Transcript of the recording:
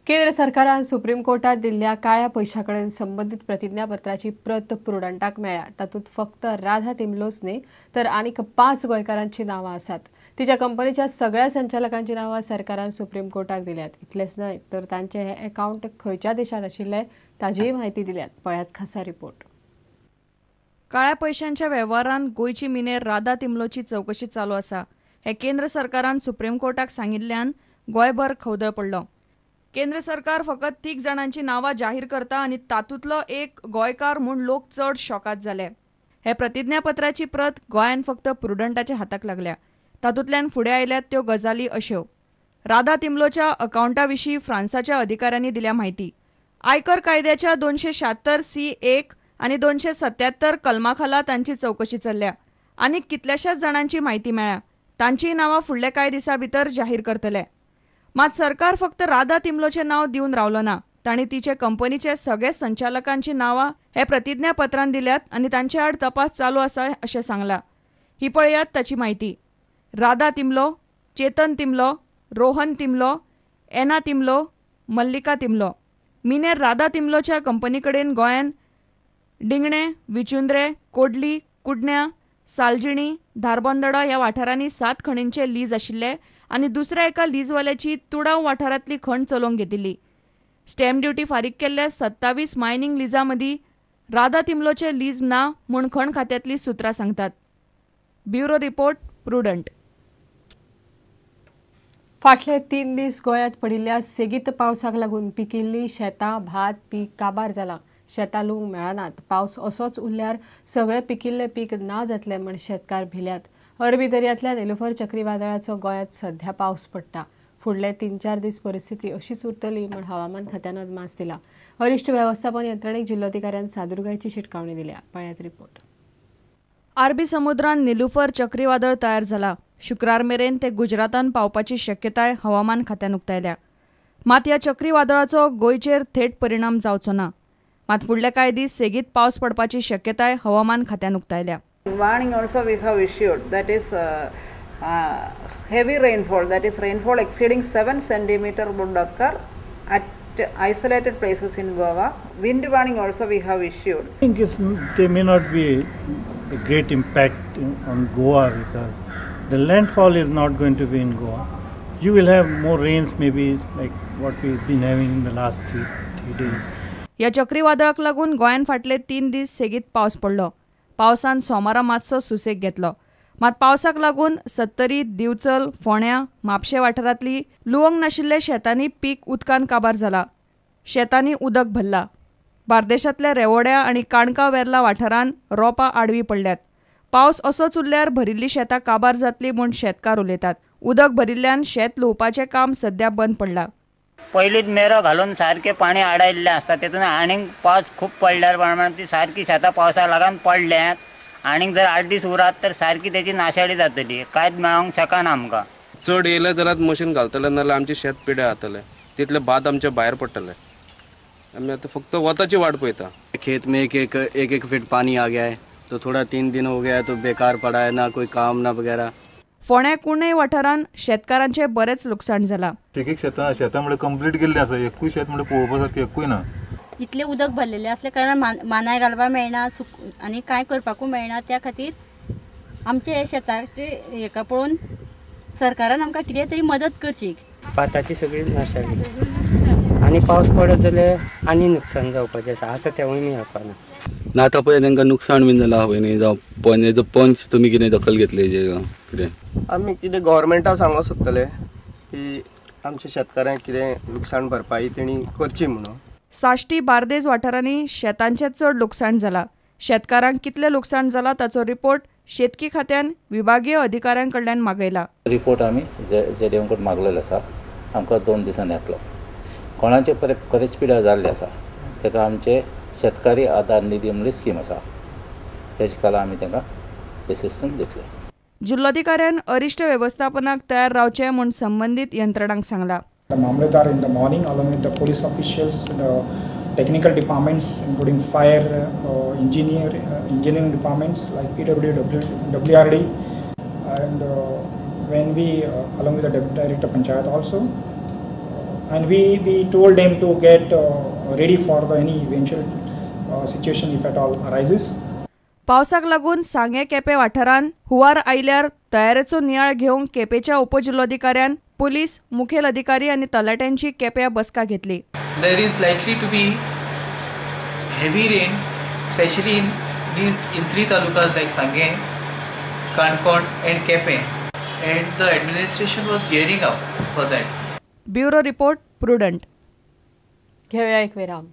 केंद्र सरकारान सुप्रीम कोर्टात दिल्ल्या काळ्या पैशाकडेन संबंधित प्रतिज्ञापत्राची प्रत प्रुडंटाक मेळ्ळ्या। तातूंत फक्त राधा तिमलोच न्ही तर आनीक 5 गोंयकारांची नांवां आसात। तिच्या कंपनीच्या सगळ्या संचालकांची नांवां सरकारान सुप्रीम कोर्टाक दिल्यात। इतलेंच न्हय तर तांचे हे अकाउंट खंयच्या देशांत आशिल्ले ताजीय म्हायती दिल्यात। पळयात खासा रिपोर्ट। काळ्या पैशांच्या वेव्हारांत गोंयची मिनेर राधा तिमलोची चवकशी चालू आसा। हे केंद्र सरकारान सुप्रीम कोर्टाक सांगिल्ल्यान गोंयभर खवदळ पडलो। केंद्र सरकार फकत 3 जाणांची नांवां जाहीर करता आनी तातूंतलो एक गोंयकार म्हूण लोक चड शॉकाद जाले। हे प्रतिज्ञापत्राची प्रत गोंयान फक्त प्रुडंटाच्या हाताक लागल्या। तातूंतल्यान फुडें आयल्यात त्यो गजाली अश्यो। राधा तिमलोच्या अकाउंटाविशीं फ्रांसाच्या अधिकाऱ्यांनी दिल्या म्हायती। आयकर कायद्याच्या 276(c)(1) आनी 277 कलमा खाला तांची चवकशी चल्ल्या। आनीक कितल्याशाच जाणांची म्हायती मेळ्ळ्या। तांचीय नांवां फुडले कांय दिसां भितर जाहीर करतले। मात सरकार फक्त राधा तिमलोचें नांव दिवन रावलो ना। तांणी तिचे कंपनीचे सगळे संचालकांची नांवां हे प्रतिज्ञापत्रांत दिल्यात आनी तांचे आड तपास चालू आसा अशें सांगलां। ही पळयात ताची म्हायती। राधा तिमलो, चेतन तिमलो, रोहन तिमलो, एना तिमलो, मल्लिका तिमलो। मिनेर राधा तिमलोच्या कंपनी कडेन गोंयान डिंगणे, विचुंद्रे, कोडली, कुडण्या, सालजिणी, धारबंदोडा ह्या वाठारांनी 7 खणींचे लीज आशिल्ले आनी दुसऱ्या एका लीजवाल्याची तुडाव वाठारांतली खण चलोवंक घेतिल्ली। स्टॅम्प ड्युटी फारीक केल्ल्या 27 मायनिंग लिजां मदीं राधा तिमलोचे लीज ना म्हूण खण खात्यांतली सुत्रां सांगतात। Bureau report, prudent. फाटले 3 दीस गोंयांत पडिल्ल्या सेगीत पावसाक लागून पिकिल्लीं शेतां भात पीक काबार जालां। शेतां लूंवंक मेळनात। पावस असोच उरल्यार सगळे पिकिल्ले पीक ना जातले म्हूण शेतकार भिल्यात। अरबी दर्यांतल्या निलुफर चक्रीवादळाचो गोंयांत सध्या पावस पडटा। फुडले 3-4 दीस परिस्थिती अशीच उरतली म्हूण हवामान खात्यान अदमास दिला। अरिश्ट वेवस्थापन यंत्रणेक जिल्लोधिकाऱ्यान सादुरगायेची शिटकावणी दिल्या। पळयात रिपोर्ट। अरबी समुद्रांत निलुफर चक्रीवादळ तयार जाला। शुक्रार मेरेन ते गुजरातान पावपाची शक्यताय हवामान खात्यान उक्तायल्या। मात ह्या चक्रीवादळाचो गोंयचेर थेट परिणाम जावचो ना। मात फुडले कांय दीस सेगीत पावस पडपाची शक्यताय हवामान खात्यान उक्तायल्या। Warning also we have issued, that is heavy rainfall, that is rainfall exceeding 7 centimeter would occur at isolated places in Goa. Wind warning also we have issued. I think there may not be a great impact on Goa because the landfall is not going to be in Goa. You will have more rains maybe like what we've been having in the last three days. या चक्रीवादळाक लागून गोंयान फाटले 3 दीस सेगीत पावस पडलो। पावसान सोमारा मातसो सुसेग घेतलो। मात पावसाक लागून सत्तरी, दिवचल, फोंड्या, म्हापशे वाठारांतली लुवंक नाशिल्ले शेतांनी पीक उदकान काबार जाला। शेतांनी उदक भरला। बार्देशांतल्या रेवोड्या आनी काणका वेर्ला वाठारांत रोपां आडवी पडल्यात। पावस असोच उरल्यार भरिल्ली शेतां काबार जातली म्हूण शेतकार उलयतात। उदक भरिल्ल्यान शेत लुवपाचें काम सध्या बंद पडलां। पयलींच मेरो घालून सारकें पाणी आडायल्लें आसता। तेतून आनीक पावस खूब पडल्यार प्रमाण ती सारकी शेतां पावसा लागून पडल्यात। आनीक जर 8 दीस उरत तर सारकी तेची नाशाडी जातली। कांयच मेळोंक शकना आमकां। चड येयलें जाल्यार मशीन घालतले नाल्यार आमचे शेत पिड्यार जातले। तितले बाद आमचे भायर पडटले। आमी आतां फक्त वताची वाट पळयता। खेत में एक फीट पानी आ गया है तो थोड़ा 3 दिन हो गया है तो बेकार पड़ा है, ना कोई काम ना वगैरह। फोंड्या कुणय वाठारांत शेतकारांचे बरेच लुकसाण जाला। एक शेतां म्हणजे कंप्लीट गेल्ले आसा। एकूय शेत म्हणजे पळोवपाक एकूय ना। इतले उदक भरलेले असल्या कारणान मानाय घालपाक मेळना आनी कांय करपाकूय मेळना। त्या खातीर आमचे शेताचे हेका पळोवन सरकारान आमकां कितें तरी मदत करची। भाताची सगळी नाशाडी आनी पावस पडत जाल्यार आनी नुकसान जावपाचें आसा। आसा तेवूय मी जावपाना ना। आतां पळय तांकां नुकसाण बीन जालां खंय जावं हेजो पंच तुमी कितें दखल घेतली हेजेर कितें? आमी कितें गव्हर्मेंटाक सांगूंक सोदतले की आमच्या शेतकाऱ्यांक कितें नुकसाण भरपाई तेणी करची म्हणून। साश्टी बार्देज वाठारांनी शेतांचें चड लुकसाण जालां। शेतकारांक कितलें लुकसाण जालां ताचो रिपोर्ट शेतकी खात्यान विभागीय अधिकाऱ्यां कडल्यान मागयला। रिपोर्ट आमी ZDM कडे मागलेलो आसा। आमकां 2 दिसान येतलो। कोणाचे खरेंच पिड्यार जाल्ले आसा ताका आमचे शेतकारी आधार निधी म्हणली स्कीम आसा तेजे खाला आमी तांकां असिस्टन्स दितले। जिल्लोधिकाऱ्यान अरिश्ट वेवस्थापनाक तयार रावचे म्हूण संबंधीत यंत्रणांक सांगला। The Mamlatdar in the morning along with the police officials, the technical departments including fire, engineering departments like PWD, WRD, and when we along with the Deputy Director Panchayat also and we told them to get ready for any eventual situation if at all arises. पावसाक लागून सांगे केपे वाठारांत हुंवार आयल्यार तयारेचो नियाळ घेवंक केपेच्या उपजिल्लोधिकाऱ्यान police, मुखेल अधिकारी आनी तलाट्यांची केप्यां बसका घेतली. There is likely to be heavy rain, especially in three talukas like Sange, Kankod and Kepe, and the administration was gearing up for that. Bureau report, prudent. घेऊया एक विराम.